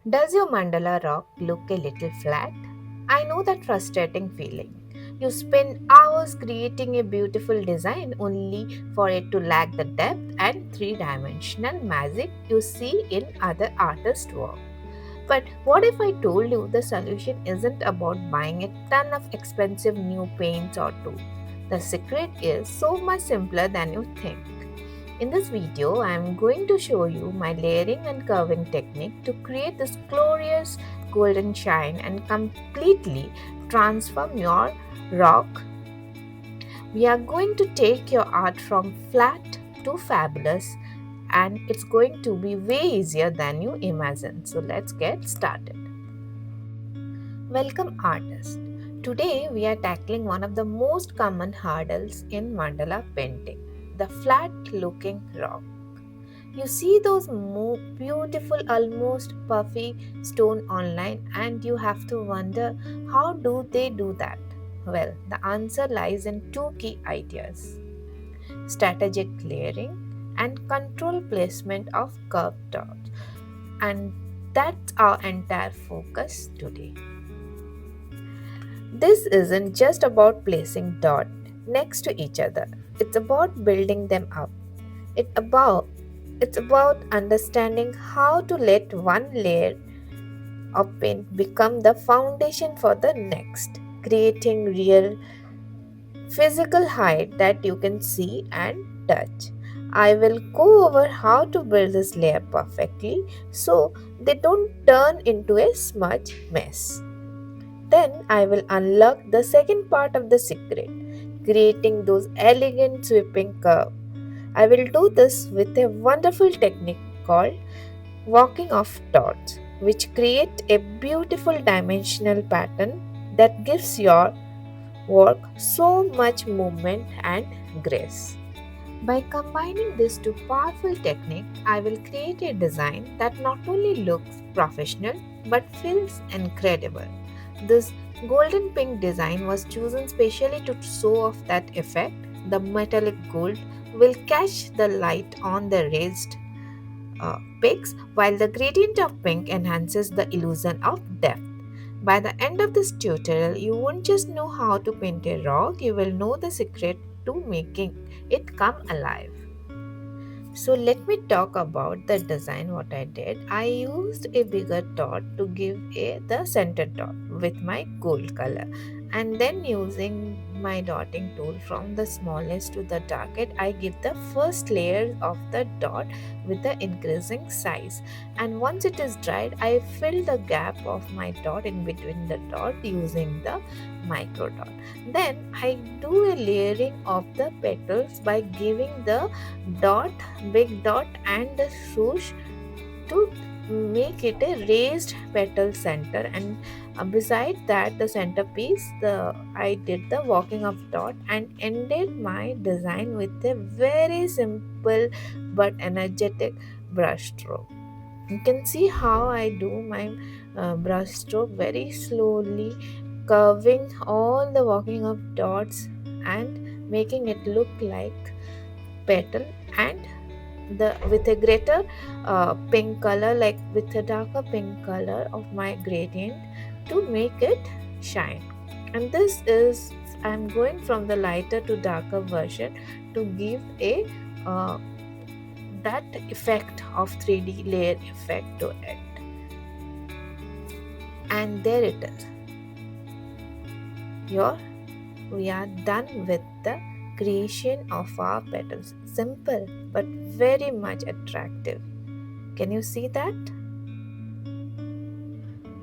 Does your mandala rock look a little flat? I know that frustrating feeling. You spend hours creating a beautiful design only for it to lack the depth and three dimensional magic you see in other artists' work. But what if I told you the solution isn't about buying a ton of expensive new paints or tools? The secret is so much simpler than you think. In this video, I am going to show you my layering and curving technique to create this glorious golden shine and completely transform your rock. We are going to take your art from flat to fabulous, and it's going to be way easier than you imagine. So let's get started. Welcome, artists. Today we are tackling one of the most common hurdles in mandala painting, the flat looking rock. You see those beautiful, almost puffy stone online, and you have to wonder, how do they do that? Well, the answer lies in two key ideas: strategic layering and control placement of curved dots. And that's our entire focus today. This isn't just about placing dots next to each other. It's about building them up. It about it's about understanding how to let one layer of paint become the foundation for the next, creating real physical height that you can see and touch. I will go over how to build this layer perfectly so they don't turn into a smudge mess. Then I will unlock the second part of the secret, creating those elegant sweeping curves. I will do this with a wonderful technique called walking off dots, which create a beautiful dimensional pattern that gives your work so much movement and grace. By combining these two powerful techniques, I will create a design that not only looks professional but feels incredible. This golden pink design was chosen specially to show off that effect. The metallic gold will catch the light on the raised peaks, while the gradient of pink enhances the illusion of depth. By the end of this tutorial, you won't just know how to paint a rock, you will know the secret to making it come alive. So let me talk about the design what I did. I used a bigger dot to give the center dot with my gold color, and then using my dotting tool from the smallest to the darkest, I give the first layer of the dot with the increasing size, and once it is dried I fill the gap of my dot in between the dot using the micro dot. Then I do a layering of the petals by giving the dot, big dot, and the swoosh to make it a raised petal center. And beside that, the centerpiece, the I did the walking of dot and ended my design with a very simple but energetic brush stroke. You can see how I do my brush stroke very slowly, curving all the walking of dots and making it look like petal, and the with a greater pink color, like with a darker pink color of my gradient to make it shine. And this is, I'm going from the lighter to darker version to give a that effect of 3D layer effect to it. And there it is. Your We are done with the creation of our petals. Simple but very much attractive. Can you see that?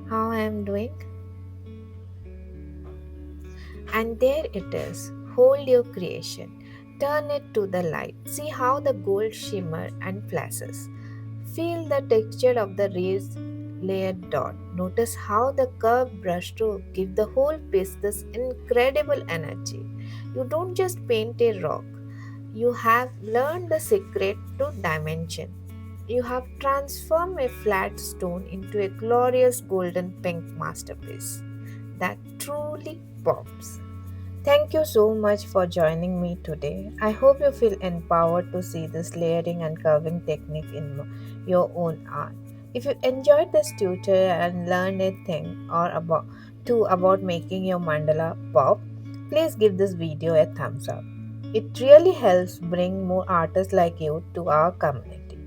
How I am doing? And there it is. Hold your creation. Turn it to the light. See how the gold shimmer and flashes. Feel the texture of the raised layered dot. Notice how the curved brushstroke give the whole piece this incredible energy. You don't just paint a rock. You have learned the secret to dimension. You have transformed a flat stone into a glorious golden pink masterpiece that truly pops. Thank you so much for joining me today. I hope you feel empowered to see this layering and curving technique in your own art. If you enjoyed this tutorial and learned a thing or about making your mandala pop, please give this video a thumbs up. It really helps bring more artists like you to our community.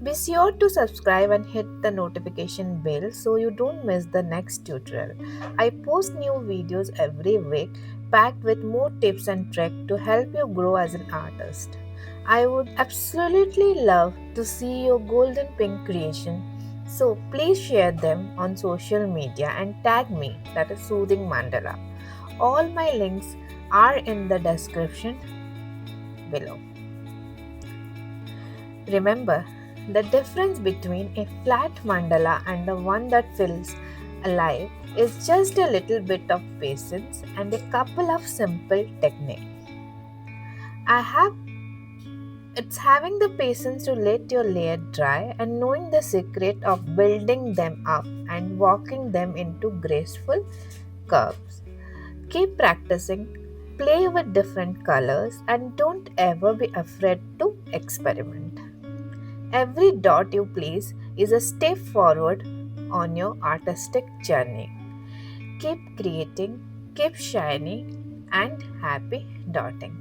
Be sure to subscribe and hit the notification bell so you don't miss the next tutorial. I post new videos every week packed with more tips and tricks to help you grow as an artist. I would absolutely love to see your golden pink creation. So please share them on social media and tag me, that is Soothing Mandala. All my links are in the description below. Remember, the difference between a flat mandala and the one that feels alive is just a little bit of patience and a couple of simple techniques. I have It's having the patience to let your layer dry and knowing the secret of building them up and walking them into graceful curves. Keep practicing, play with different colors, and don't ever be afraid to experiment. Every dot you place is a step forward on your artistic journey. Keep creating, keep shining, and happy dotting.